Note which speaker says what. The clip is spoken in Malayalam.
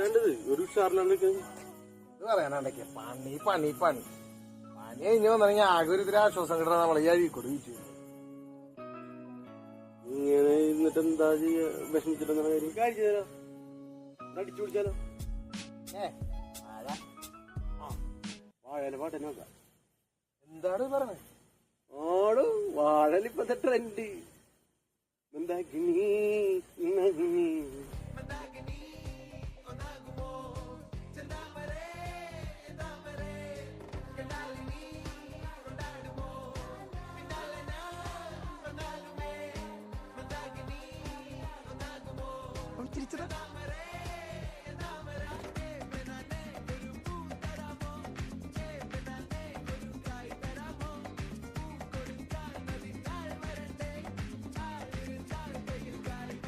Speaker 1: എന്താണ്ടത് ഒരു ഉഷാറിലാണ്ടൊക്കെ
Speaker 2: ഇത് പറയാനാണ്ടൊക്കെ പണി പണി പണി പണി കഴിഞ്ഞ് വന്നിറങ്ങി ആകെ ഒരു ഇത്തിരി ആശ്വാസം കിട്ടണ നമ്മളെ ഈ അഴീക്കോട് വീട്ടിൽ
Speaker 1: ഇങ്ങനെ ഇരുന്നിട്ട് എന്താ ചെയ്യാ വിഷമിച്ചിട്ടെന്ന കാര്യം കാര്യം അടിച്ചു പിടിച്ചാലോ വാഴ പാട്ടന്നെ നോക്കാം.
Speaker 2: എന്താണ് പറഞ്ഞത്?
Speaker 1: ഓടോ വാഴലിപ്പത്തെ ട്രെൻഡ് എന്താക്കിനി
Speaker 2: ചിരിച്ചതാ